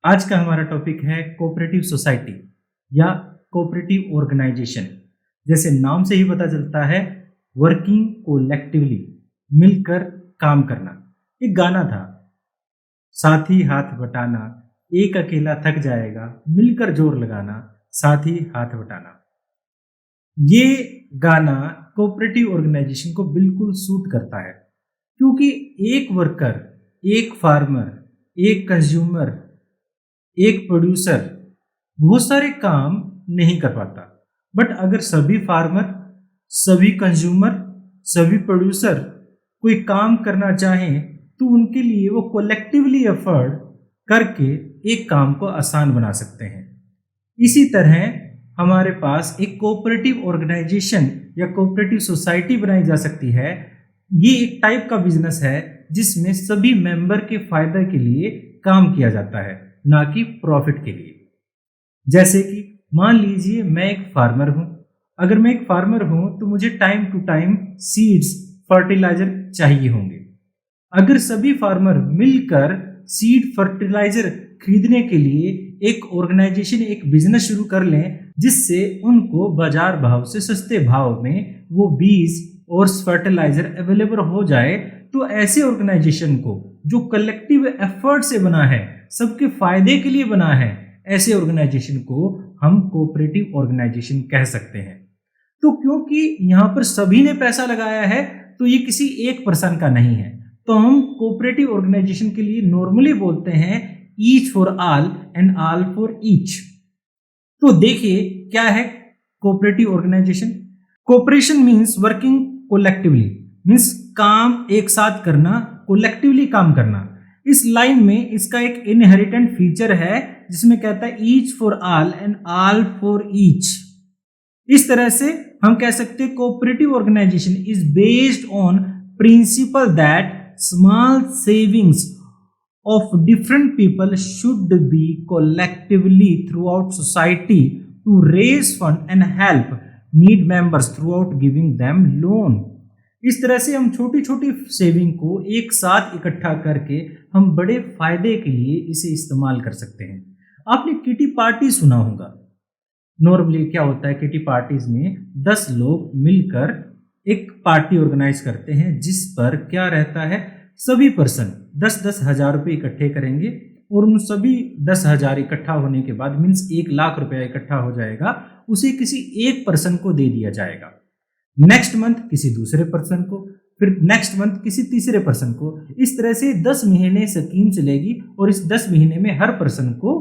आज का हमारा टॉपिक है कोऑपरेटिव सोसाइटी या कोऑपरेटिव ऑर्गेनाइजेशन। जैसे नाम से ही पता चलता है, वर्किंग कोलेक्टिवली, मिलकर काम करना। एक गाना था, साथी हाथ बटाना, एक अकेला थक जाएगा, मिलकर जोर लगाना, साथी हाथ बटाना। ये गाना कोऑपरेटिव ऑर्गेनाइजेशन को बिल्कुल सूट करता है, क्योंकि एक वर्कर, एक फार्मर, एक कंज्यूमर, एक प्रोड्यूसर बहुत सारे काम नहीं कर पाता। बट अगर सभी फार्मर, सभी कंज्यूमर, सभी प्रोड्यूसर कोई काम करना चाहें तो उनके लिए वो कोलेक्टिवली एफर्ट करके एक काम को आसान बना सकते हैं। इसी तरह हमारे पास एक कोऑपरेटिव ऑर्गेनाइजेशन या कोऑपरेटिव सोसाइटी बनाई जा सकती है। ये एक टाइप का बिजनेस है जिसमें सभी मेंबर के फायदे के लिए काम किया जाता है, ना कि प्रॉफिट के लिए। जैसे कि मान लीजिए मैं एक फार्मर हूं। अगर मैं एक फार्मर हूं तो मुझे time to time seeds, fertiliser चाहिए होंगे। अगर सभी फार्मर मिलकर सीड फर्टिलाइजर खरीदने के लिए एक ऑर्गेनाइजेशन, एक बिजनेस शुरू कर लें जिससे उनको बाजार भाव से सस्ते भाव में वो बीज और फर्टिलाइजर अवेलेबल हो जाए, तो ऐसे ऑर्गेनाइजेशन को जो कलेक्टिव एफर्ट से बना है, सबके फायदे के लिए बना है, ऐसे ऑर्गेनाइजेशन को हम कोऑपरेटिव ऑर्गेनाइजेशन कह सकते हैं। तो क्योंकि यहाँ पर सभी ने पैसा लगाया है तो ये किसी एक पर्सन का नहीं है, तो हम कोऑपरेटिव ऑर्गेनाइजेशन के लिए नॉर्मली बोलते हैं each for all and all for each. तो देखिए क्या है cooperative organisation. Cooperation means working collectively, means काम एक साथ करना, कोलेक्टिवली काम करना। इस लाइन में इसका एक इनहेरिटेंट फीचर है जिसमें कहता है each for all and all for each. इस तरह से हम कह सकते हैं cooperative organisation is based on principle that small savings of different people should be collectively throughout society to raise fund and help need members throughout giving them loan। इस तरह से हम छोटी छोटी सेविंग को एक साथ इकट्ठा करके हम बड़े फायदे के लिए इसे इस्तेमाल कर सकते हैं। आपने किटी पार्टी सुना होगा। नॉर्मली क्या होता है, किटी पार्टीज में 10 लोग मिलकर एक पार्टी ऑर्गेनाइज करते हैं जिस पर क्या रहता है, सभी पर्सन 10-10 हजार रुपये इकट्ठे करेंगे और उन सभी 10,000 इकट्ठा होने के बाद मीन्स 1,00,000 रुपया इकट्ठा हो जाएगा, उसे किसी एक पर्सन को दे दिया जाएगा। नेक्स्ट मंथ किसी दूसरे पर्सन को, फिर नेक्स्ट मंथ किसी तीसरे पर्सन को। इस तरह से 10 महीने स्कीम चलेगी और इस 10 महीने में हर पर्सन को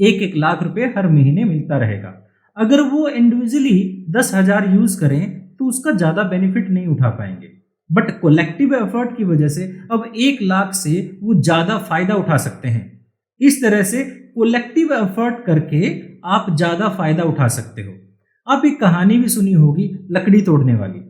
1-1 लाख रुपये हर महीने मिलता रहेगा। अगर वो इंडिविजुअली 10,000 यूज करें तो उसका ज्यादा बेनिफिट नहीं उठा पाएंगे, बट कोलेक्टिव एफर्ट की वजह से अब 1,00,000 से वो ज्यादा फायदा उठा सकते हैं। इस तरह से कोलेक्टिव एफर्ट करके आप ज्यादा फायदा उठा सकते हो। आप एक कहानी भी सुनी होगी, लकड़ी तोड़ने वाली।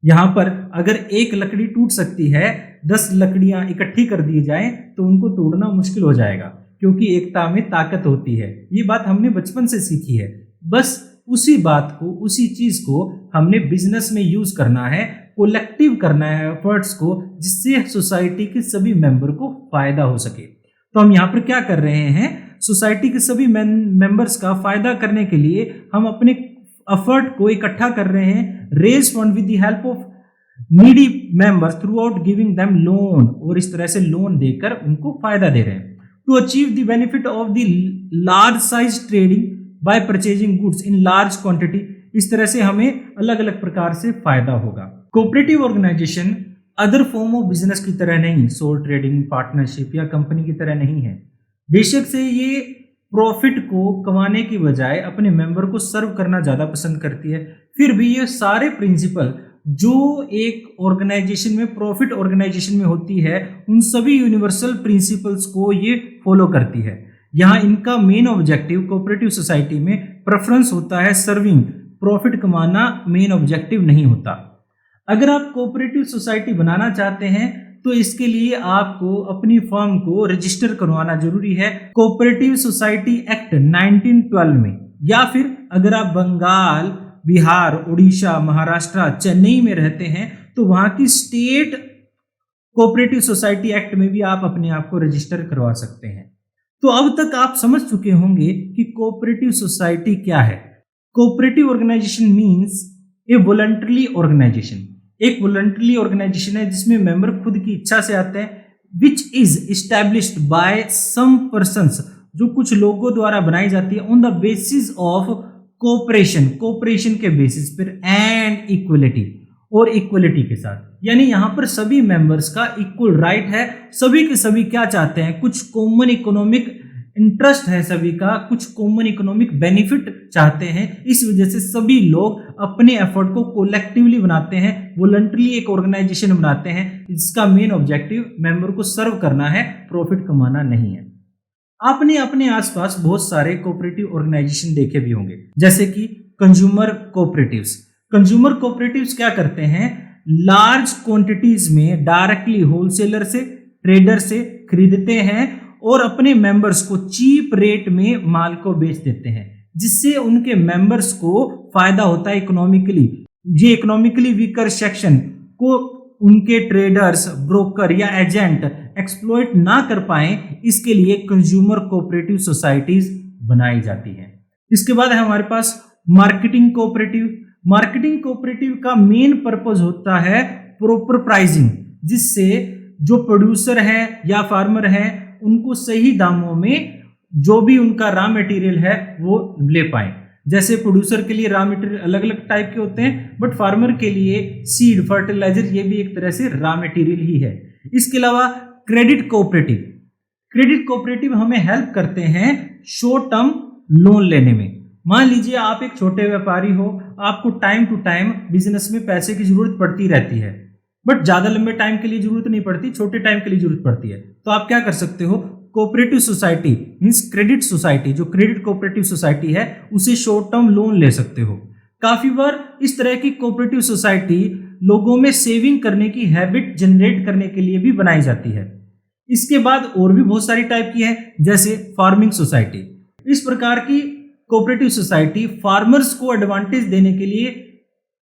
यहां पर अगर एक लकड़ी टूट सकती है, 10 लकड़ियां इकट्ठी कर दी जाए तो उनको तोड़ना मुश्किल हो जाएगा, क्योंकि एकता में ताकत होती है। ये बात हमने बचपन से सीखी है। बस उसी बात को, उसी चीज को हमने बिजनेस में यूज करना है, कोलेक्टिव करना है एफर्ट्स को, जिससे सोसाइटी के सभी मेंबर को फायदा हो सके। तो हम यहाँ पर क्या कर रहे हैं, सोसाइटी के सभी मेंबर्स का फायदा करने के लिए हम अपने एफर्ट को इकट्ठा कर रहे हैं, raise fund with the help of needy members throughout giving them loan, और इस तरह से लोन देकर उनको फायदा दे रहे हैं। To achieve the benefit of the large size trading by purchasing goods in large quantity. इस तरह से हमें अलग अलग प्रकार से फायदा होगा। Cooperative organisation other form of business की तरह नहीं, सोल ट्रेडिंग, पार्टनरशिप या कंपनी की तरह नहीं है। बेशक से ये प्रॉफिट को कमाने की बजाय अपने मेंबर को सर्व करना ज्यादा पसंद करती है, फिर भी ये सारे प्रिंसिपल जो एक ऑर्गेनाइजेशन में, प्रॉफिट ऑर्गेनाइजेशन में होती है, उन सभी यूनिवर्सल प्रिंसिपल्स को ये फॉलो करती है। यहाँ इनका मेन ऑब्जेक्टिव कोऑपरेटिव सोसाइटी में प्रेफरेंस होता है सर्विंग, प्रॉफिट कमाना मेन ऑब्जेक्टिव नहीं होता। अगर आप कोऑपरेटिव सोसाइटी बनाना चाहते हैं तो इसके लिए आपको अपनी फर्म को रजिस्टर करवाना जरूरी है कोऑपरेटिव सोसाइटी एक्ट 1912 में, या फिर अगर आप बंगाल, बिहार, उड़ीसा, महाराष्ट्र, चेन्नई में रहते हैं तो वहां की स्टेट कोऑपरेटिव सोसाइटी एक्ट में भी आप अपने आप को रजिस्टर करवा सकते हैं। तो अब तक आप समझ चुके होंगे कि कोऑपरेटिव सोसाइटी क्या है। Cooperative organisation means a voluntary organisation. एक वॉलंटरी ऑर्गेनाइजेशन है जिसमें मेंबर खुद की इच्छा से आते हैं, which is established by some persons, जो कुछ लोगों द्वारा बनाई जाती है on the basis of cooperation, cooperation के बेसिस पर एंड इक्वलिटी, और इक्वलिटी के साथ। यानी यहां पर सभी मेंबर्स का इक्वल राइट है, सभी के सभी क्या चाहते हैं, कुछ कॉमन इकोनॉमिक इंटरेस्ट है सभी का, कुछ कॉमन इकोनॉमिक बेनिफिट चाहते हैं। इस वजह से सभी लोग अपने एफर्ट को कोलेक्टिवली बनाते हैं, वॉलंटरी एक ऑर्गेनाइजेशन बनाते हैं जिसका मेन ऑब्जेक्टिव मेंबर को सर्व करना है, प्रॉफिट कमाना नहीं है। आपने अपने आसपास बहुत सारे कोऑपरेटिव ऑर्गेनाइजेशन देखे भी होंगे, जैसे कि कंज्यूमर कोऑपरेटिव्स। कंज्यूमर कोऑपरेटिव्स क्या करते हैं, लार्ज क्वांटिटीज में डायरेक्टली होलसेलर से, ट्रेडर से खरीदते हैं और अपने मेंबर्स को चीप रेट में माल को बेच देते हैं, जिससे उनके मेंबर्स को फायदा होता है इकोनॉमिकली। ये इकोनॉमिकली वीकर सेक्शन को उनके ट्रेडर्स, ब्रोकर या एजेंट एक्सप्लॉइट ना कर पाए, इसके लिए कंज्यूमर कोऑपरेटिव सोसाइटीज बनाई जाती हैं। इसके बाद है हमारे पास मार्केटिंग कोऑपरेटिव। मार्केटिंग कोऑपरेटिव का मेन पर्पस होता है प्रॉपर प्राइसिंग, जिससे जो प्रोड्यूसर है या फार्मर है उनको सही दामों में जो भी उनका रॉ मटेरियल है वो ले पाए। जैसे प्रोड्यूसर के लिए रॉ मटेरियल अलग अलग टाइप के होते हैं, बट फार्मर के लिए सीड, फर्टिलाइजर, ये भी एक तरह से रॉ मटेरियल ही है। इसके अलावा क्रेडिट कोऑपरेटिव, क्रेडिट कोऑपरेटिव हमें हेल्प करते हैं शॉर्ट टर्म लोन लेने में। मान लीजिए आप एक छोटे व्यापारी हो, आपको टाइम टू टाइम बिजनेस में पैसे की जरूरत पड़ती रहती है, बट ज्यादा लंबे टाइम के लिए जरूरत नहीं पड़ती, छोटे टाइम के लिए जरूरत पड़ती है। तो आप क्या कर सकते हो, cooperative society means credit society, जो क्रेडिट कोऑपरेटिव सोसाइटी है उसे शॉर्ट टर्म लोन ले सकते हो। काफी बार इस तरह की कोऑपरेटिव सोसाइटी लोगों में सेविंग करने की हैबिट जनरेट करने के लिए भी बनाई जाती है। इसके बाद और भी बहुत सारी टाइप की है, जैसे फार्मिंग सोसाइटी। इस प्रकार की कोऑपरेटिव सोसाइटी फार्मर्स को एडवांटेज देने के लिए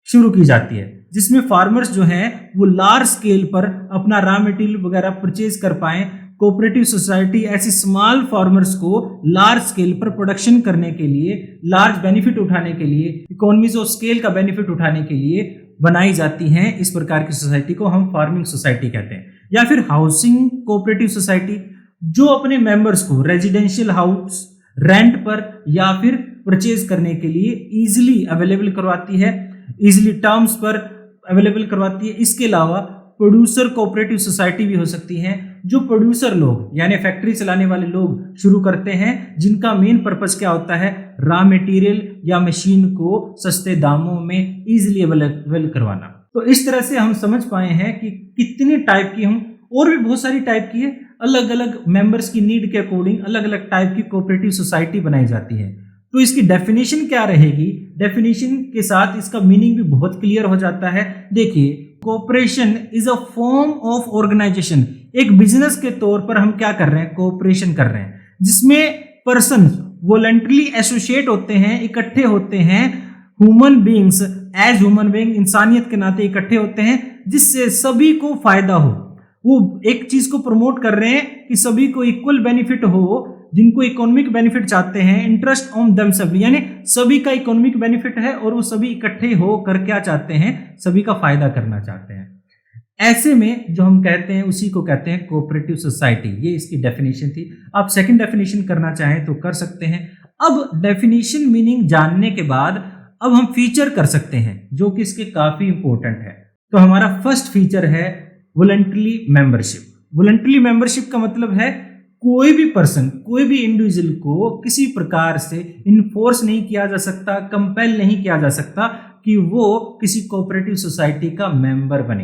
शुरू की जाती है, जिसमें फार्मर्स जो हैं वो लार्ज स्केल पर अपना रॉ मटेरियल वगैरह परचेज कर पाएं। कोऑपरेटिव सोसाइटी ऐसी स्मॉल फार्मर्स को लार्ज स्केल पर प्रोडक्शन करने के लिए, लार्ज बेनिफिट उठाने के लिए, इकोनॉमीज ऑफ स्केल का बेनिफिट उठाने के लिए बनाई जाती हैं। इस प्रकार की सोसाइटी को हम फार्मिंग सोसाइटी कहते हैं। या फिर हाउसिंग कोऑपरेटिव सोसाइटी, जो अपने मेंबर्स को रेजिडेंशियल हाउस रेंट पर या फिर परचेज करने के लिए इजीली अवेलेबल करवाती है, इजीली टर्म्स पर अवेलेबल करवाती है। इसके अलावा प्रोड्यूसर कोऑपरेटिव सोसाइटी भी हो सकती हैं, जो प्रोड्यूसर लोग यानी फैक्ट्री चलाने वाले लोग शुरू करते हैं, जिनका मेन पर्पस क्या होता है, रॉ मटेरियल या मशीन को सस्ते दामों में इजीली अवेलेबल करवाना। तो इस तरह से हम समझ पाए हैं कि कितनी टाइप की, हम और भी बहुत सारी टाइप की है, अलग अलग मेंबर्स की नीड के अकॉर्डिंग अलग अलग टाइप की कोऑपरेटिव सोसाइटी बनाई जाती है। तो इसकी डेफिनेशन क्या रहेगी, डेफिनेशन के साथ इसका मीनिंग भी बहुत क्लियर हो जाता है। देखिए, cooperation is a form of organisation. एक बिजनेस के तौर पर हम क्या कर रहे हैं, कोऑपरेशन कर रहे हैं, जिसमें पर्सन वॉलंटरी एसोसिएट होते हैं, इकट्ठे होते हैं, human beings as human being, इंसानियत के नाते इकट्ठे होते हैं, जिससे सभी को फायदा हो। वो एक चीज को प्रमोट कर रहे हैं कि सभी को इक्वल बेनिफिट हो, जिनको इकोनॉमिक बेनिफिट चाहते हैं, इंटरेस्ट ऑन देमसेल्फ, यानी सभी का इकोनॉमिक बेनिफिट है और वो सभी इकट्ठे हो कर क्या चाहते हैं, सभी का फायदा करना चाहते हैं। ऐसे में जो हम कहते हैं उसी को कहते हैं कोऑपरेटिव सोसाइटी। ये इसकी डेफिनेशन थी। आप सेकंड डेफिनेशन करना चाहें तो कर सकते हैं। अब डेफिनेशन मीनिंग जानने के बाद अब हम फीचर कर सकते हैं, जो कि इसके काफी इंपॉर्टेंट है। तो हमारा फर्स्ट फीचर है वॉलंटरी मेंबरशिप। वॉलंटरी मेंबरशिप का मतलब है कोई भी पर्सन, कोई भी इंडिविजुअल को किसी प्रकार से इन्फोर्स नहीं किया जा सकता, कंपेल नहीं किया जा सकता कि वो किसी कोऑपरेटिव सोसाइटी का मेंबर बने।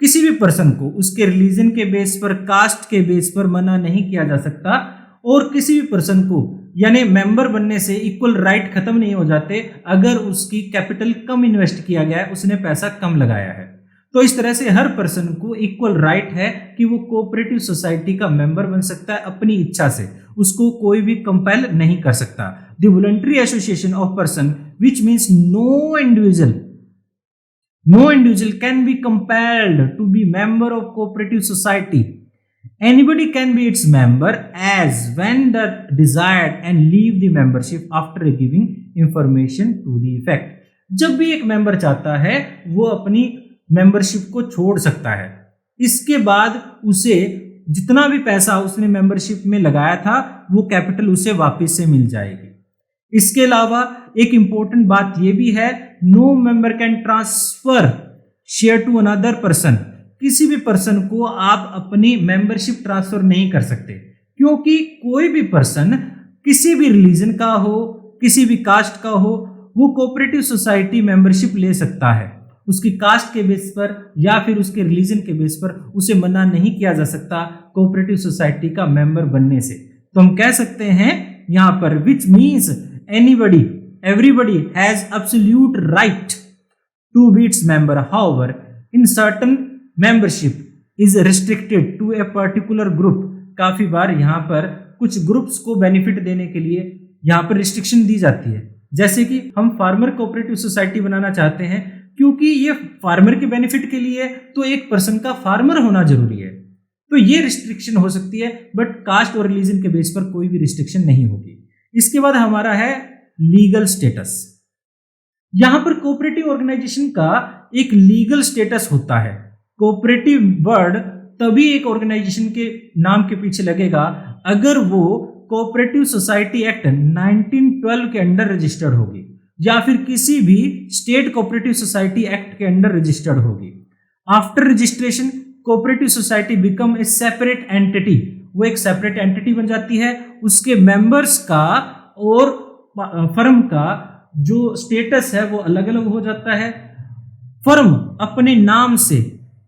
किसी भी पर्सन को उसके रिलीजन के बेस पर, कास्ट के बेस पर मना नहीं किया जा सकता, और किसी भी पर्सन को यानी मेंबर बनने से इक्वल राइट खत्म नहीं हो जाते अगर उसकी कैपिटल कम इन्वेस्ट किया गया है, उसने पैसा कम लगाया है। तो इस तरह से हर पर्सन को इक्वल राइट है कि वो कोऑपरेटिव सोसाइटी का मेंबर बन सकता है अपनी इच्छा से, उसको कोई भी कंपेल नहीं कर सकता। The voluntary association of person which means no individual can be compelled to be member of cooperative society anybody can be its member as when the desired and leave the membership after giving information to the effect. जब भी एक member चाहता है वो अपनी membership को छोड़ सकता है, इसके बाद उसे जितना भी पैसा उसने मेंबरशिप में लगाया था वो कैपिटल उसे वापस से मिल जाएगी। इसके अलावा एक इंपॉर्टेंट बात यह भी है, no member can transfer share to another person. किसी भी पर्सन को आप अपनी मेंबरशिप ट्रांसफर नहीं कर सकते, क्योंकि कोई भी पर्सन किसी भी रिलीजन का हो, किसी भी कास्ट का हो, वो कोऑपरेटिव सोसाइटी मेंबरशिप ले सकता है। उसकी कास्ट के बेस पर या फिर उसके रिलीजन के बेस पर उसे मना नहीं किया जा सकता कोऑपरेटिव सोसाइटी का मेंबर बनने से। तो हम कह सकते हैं यहाँ पर which means anybody everybody has absolute right to be its member, however in certain membership is restricted to a particular group. काफी बार यहाँ पर कुछ ग्रुप्स को बेनिफिट देने के लिए यहाँ पर रिस्ट्रिक्शन दी जाती है, जैसे कि हम फार्मर कोऑपरेटिव सोसाइटी बनाना चाहते हैं, क्योंकि ये फार्मर के बेनिफिट के लिए तो एक पर्सन का फार्मर होना जरूरी है, तो ये रिस्ट्रिक्शन हो सकती है, बट कास्ट और रिलीजन के बेस पर कोई भी रिस्ट्रिक्शन नहीं होगी। इसके बाद हमारा है लीगल स्टेटस। यहां पर कोऑपरेटिव ऑर्गेनाइजेशन का एक लीगल स्टेटस होता है। कोऑपरेटिव वर्ड तभी एक ऑर्गेनाइजेशन के नाम के पीछे लगेगा अगर वो कोऑपरेटिव सोसाइटी एक्ट 1912 के अंडर रजिस्टर्ड होगी या फिर किसी भी स्टेट कोऑपरेटिव सोसाइटी एक्ट के अंडर रजिस्टर्ड होगी। After registration cooperative society become a separate entity, वो एक सेपरेट एंटिटी बन जाती है। उसके मेंबर्स का और फर्म का जो स्टेटस है वो अलग अलग हो जाता है। फर्म अपने नाम से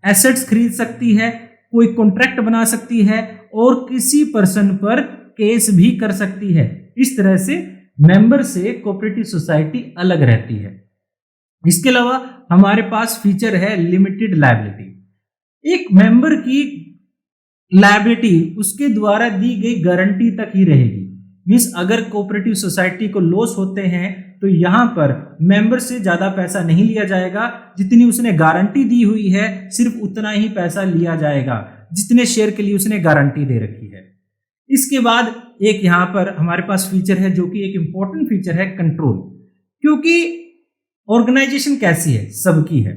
एसेट्स खरीद सकती है, कोई कॉन्ट्रैक्ट बना सकती है और किसी पर्सन पर केस भी कर सकती है। इस तरह से मेंबर से कोऑपरेटिव सोसाइटी अलग रहती है। इसके अलावा हमारे पास फीचर है लिमिटेड लायबिलिटी। एक मेंबर की लायबिलिटी उसके द्वारा दी गई गारंटी तक ही रहेगी। मींस अगर कोऑपरेटिव सोसाइटी को लॉस होते हैं तो यहां पर मेंबर से ज्यादा पैसा नहीं लिया जाएगा, जितनी उसने गारंटी दी हुई है सिर्फ उतना ही पैसा लिया जाएगा जितने शेयर के लिए उसने गारंटी दे रखी है। इसके बाद एक यहां पर हमारे पास फीचर है जो कि एक इंपॉर्टेंट फीचर है, कंट्रोल। क्योंकि ऑर्गेनाइजेशन कैसी है, सबकी है,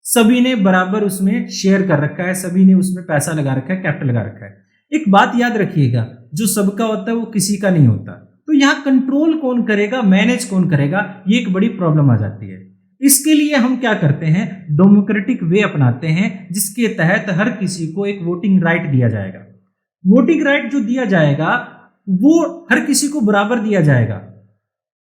सभी ने बराबर उसमें शेयर कर रखा है, सभी ने उसमें पैसा लगा रखा है, कैपिटल लगा रखा है। एक बात याद रखिएगा, जो सबका होता है वो किसी का नहीं होता। तो यहाँ कंट्रोल कौन करेगा, मैनेज कौन करेगा, ये एक बड़ी प्रॉब्लम आ जाती है। इसके लिए हम क्या करते हैं, डेमोक्रेटिक वे अपनाते हैं, जिसके तहत हर किसी को एक वोटिंग राइट दिया जाएगा। वोटिंग राइट जो दिया जाएगा वो हर किसी को बराबर दिया जाएगा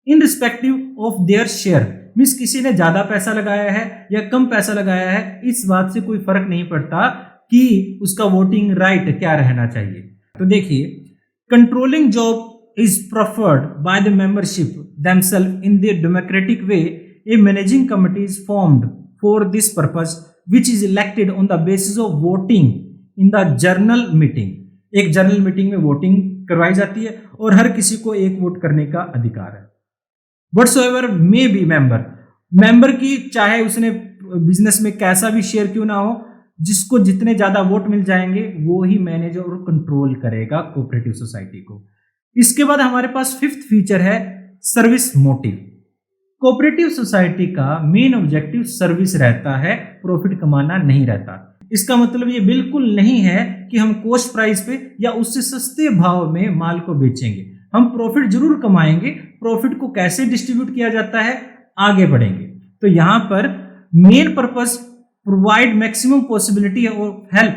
इन respective of their share. Means किसी ने ज्यादा पैसा लगाया है या कम पैसा लगाया है, इस बात से कोई फर्क नहीं पड़ता कि उसका वोटिंग राइट क्या रहना चाहिए। तो देखिए, controlling job is preferred by the membership themselves in their democratic way. A managing committee is formed for this purpose, which is elected on the basis of voting in the general meeting. एक general meeting में voting करवाई जाती है और हर किसी को एक vote करने का अधिकार है। Whatsoever may be member, member की चाहे उसने बिजनेस में कैसा भी शेयर क्यों ना हो, जिसको जितने ज्यादा वोट मिल जाएंगे वो ही मैनेज और कंट्रोल करेगा कोऑपरेटिव सोसाइटी को। इसके बाद हमारे पास फिफ्थ फीचर है सर्विस मोटिव। कोऑपरेटिव सोसाइटी का मेन ऑब्जेक्टिव सर्विस रहता है, प्रॉफिट कमाना नहीं रहता। इसका मतलब ये बिल्कुल नहीं है कि हम कॉस्ट प्राइस पे या उससे सस्ते भाव में माल को बेचेंगे। हम प्रॉफिट जरूर कमाएंगे, प्रॉफिट को कैसे डिस्ट्रीब्यूट किया जाता है आगे बढ़ेंगे। तो यहाँ पर main purpose provide maximum possibility of help.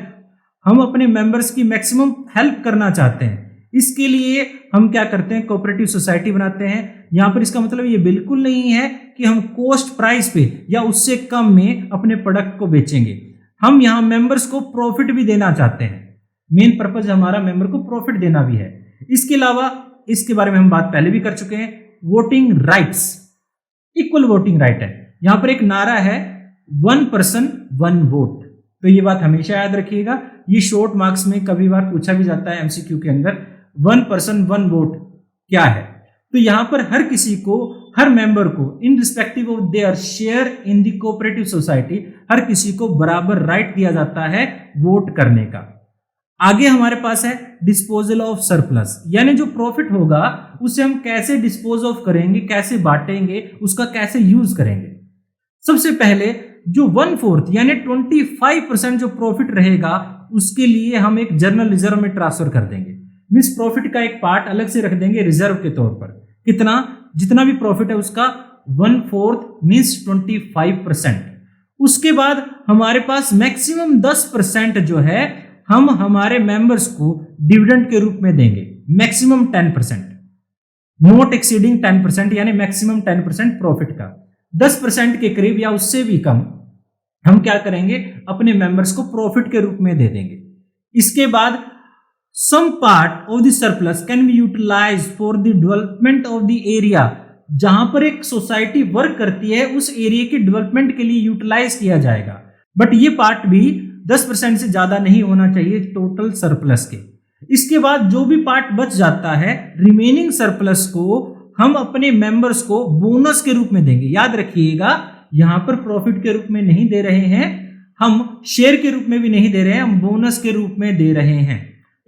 हम अपने मेंबर्स की मैक्सिमम हेल्प करना चाहते हैं, इसके लिए हम क्या करते हैं, कोऑपरेटिव सोसाइटी बनाते हैं। यहां पर इसका मतलब ये बिल्कुल नहीं है कि हम कॉस्ट प्राइस पे या उससे कम में अपने प्रोडक्ट को बेचेंगे। हम यहां मेंबर्स को प्रॉफिट भी देना चाहते हैं। मेन पर्पस हमारा मेंबर को प्रॉफिट देना भी है। इसके अलावा इसके बारे में हम बात पहले भी कर चुके हैं, voting rights, equal voting right है। यहां पर एक नारा है, वन पर्सन वन वोट। तो ये बात हमेशा याद रखिएगा, ये शॉर्ट मार्क्स में कभी बार पूछा भी जाता है एमसीक्यू के अंदर, वन पर्सन वन वोट क्या है। तो यहां पर हर किसी को, हर मेंबर को in respective of their share in the cooperative society, हर किसी को बराबर राइट दिया जाता है वोट करने का। आगे हमारे पास है डिस्पोजल ऑफ सरप्लस, यानी जो प्रॉफिट होगा उसे हम कैसे डिस्पोज ऑफ करेंगे, कैसे बांटेंगे, उसका कैसे यूज करेंगे। सबसे पहले जो 1/4 यानी 25% जो प्रॉफिट रहेगा उसके लिए हम एक जर्नल रिजर्व में ट्रांसफर कर देंगे। मींस प्रॉफिट का एक पार्ट अलग से रख देंगे रिजर्व के तौर पर। कितना, जितना भी प्रॉफिट है उसका 1/4 मींस 25%। उसके बाद हमारे पास मैक्सिमम 10% जो है हम हमारे मेंबर्स को डिविडेंड के रूप में देंगे। मैक्सिमम 10%, नॉट एक्सीडिंग 10%, यानी मैक्सिमम 10% प्रॉफिट का 10% के करीब या उससे भी कम हम क्या करेंगे, अपने मेंबर्स को प्रॉफिट के रूप में दे देंगे। इसके बाद some part of the surplus can be utilise for the development of the area. जहां पर एक सोसाइटी वर्क करती है उस एरिया के डेवलपमेंट के लिए यूटिलाइज किया जाएगा, बट ये पार्ट भी 10% से ज्यादा नहीं होना चाहिए टोटल सरप्लस के। इसके बाद जो भी पार्ट बच जाता है, रिमेनिंग सरप्लस को हम अपने मेंबर्स को बोनस के रूप में देंगे। याद रखिएगा, यहां पर प्रॉफिट के रूप में नहीं दे रहे हैं, हम शेयर के रूप में भी नहीं दे रहे हैं, हम बोनस के रूप में दे रहे हैं।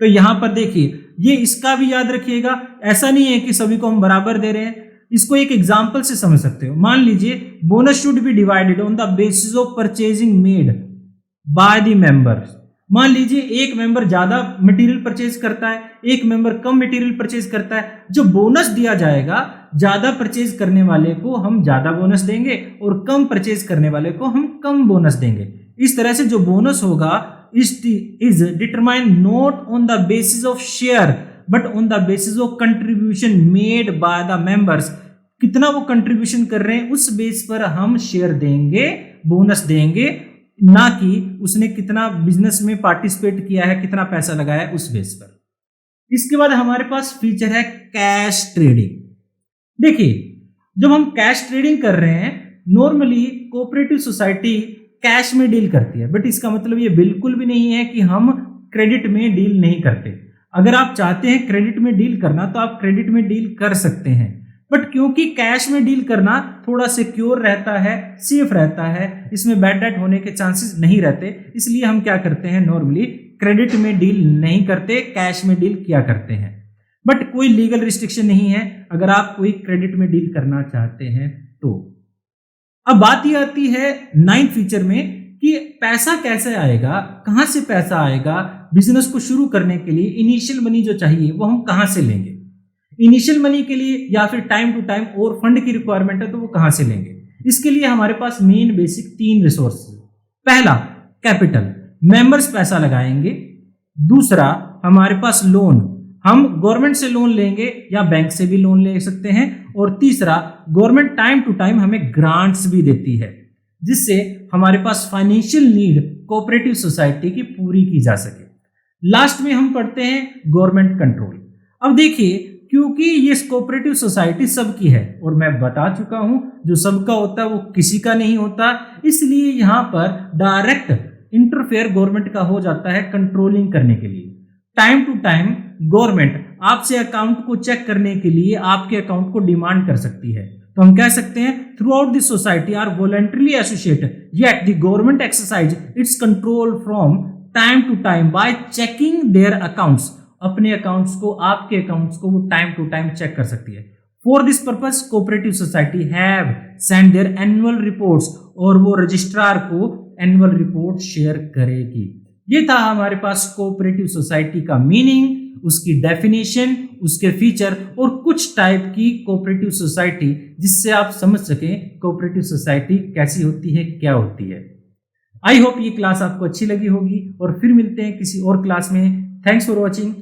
तो यहां पर देखिए, ये इसका भी याद रखिएगा, ऐसा नहीं है कि सभी को हम बराबर दे रहे हैं। इसको एक एग्जांपल से समझ सकते हो। मान लीजिए bonus should be divided on the basis of purchasing made by the members. मान लीजिए एक मेंबर ज्यादा मटेरियल परचेज करता है, एक मेंबर कम मटेरियल परचेज करता है। जो बोनस दिया जाएगा, ज्यादा परचेज करने वाले को हम ज्यादा बोनस देंगे और कम परचेज करने वाले को हम कम बोनस देंगे। इस तरह से जो बोनस होगा is determined not on the basis of share but on the basis of contribution made by the members. कितना वो कंट्रीब्यूशन कर रहे हैं उस बेस पर हम शेयर देंगे, बोनस देंगे, ना कि उसने कितना बिजनेस में पार्टिसिपेट किया है, कितना पैसा लगाया है उस बेस पर। इसके बाद हमारे पास फीचर है कैश ट्रेडिंग। देखिए, जब हम कैश ट्रेडिंग कर रहे हैं, नॉर्मली कोऑपरेटिव सोसाइटी कैश में डील करती है, बट इसका मतलब ये बिल्कुल भी नहीं है कि हम क्रेडिट में डील नहीं करते। अगर आप चाहते हैं क्रेडिट में डील करना तो आप क्रेडिट में डील कर सकते हैं, बट क्योंकि कैश में डील करना थोड़ा सिक्योर रहता है, सेफ रहता है, इसमें बैड डेट होने के चांसेस नहीं रहते, इसलिए हम क्या करते हैं, नॉर्मली क्रेडिट में डील नहीं करते, कैश में डील किया करते हैं। बट कोई लीगल रिस्ट्रिक्शन नहीं है अगर आप कोई क्रेडिट में डील करना चाहते हैं तो। अब बात ये आती है 9th फीचर में कि पैसा कैसे आएगा, कहां से पैसा आएगा। बिजनेस को शुरू करने के लिए इनिशियल मनी जो चाहिए वो हम कहां से लेंगे। इनिशियल मनी के लिए या फिर टाइम टू टाइम और फंड की रिक्वायरमेंट है तो वो कहां से लेंगे। इसके लिए हमारे पास मेन बेसिक 3 रिसोर्स। पहला कैपिटल, मेंबर्स पैसा लगाएंगे। दूसरा हमारे पास लोन, हम गवर्नमेंट से लोन लेंगे या बैंक से भी लोन ले सकते हैं। और तीसरा, गवर्नमेंट टाइम टू टाइम हमें ग्रांट्स भी देती है जिससे हमारे पास फाइनेंशियल नीड कोऑपरेटिव सोसाइटी की पूरी की जा सके। लास्ट में हम पढ़ते हैं गवर्नमेंट कंट्रोल। अब देखिए, क्योंकि ये कोऑपरेटिव सोसाइटी सबकी है और मैं बता चुका हूं जो सबका होता है वो किसी का नहीं होता, इसलिए यहां पर डायरेक्ट इंटरफेयर गवर्नमेंट का हो जाता है कंट्रोलिंग करने के लिए। टाइम टू टाइम गवर्नमेंट आपसे अकाउंट को चेक करने के लिए आपके अकाउंट को डिमांड कर सकती है। तो हम कह सकते हैं throughout this society are voluntarily associated yet the government exercise its control from time to time by checking their accounts. अपने अकाउंट्स को, आपके अकाउंट्स को वो टाइम टू टाइम चेक कर सकती है। For this purpose cooperative society have send their annual reports, और वो रजिस्ट्रार को एनुअल रिपोर्ट शेयर करेगी। ये था हमारे पास कोऑपरेटिव सोसाइटी का मीनिंग, उसकी डेफिनेशन, उसके फीचर और कुछ टाइप की कोऑपरेटिव सोसाइटी, जिससे आप समझ सकें कोऑपरेटिव सोसाइटी कैसी होती है, क्या होती है। आई होप ये क्लास आपको अच्छी लगी होगी और फिर मिलते हैं किसी और क्लास में। Thanks for watching.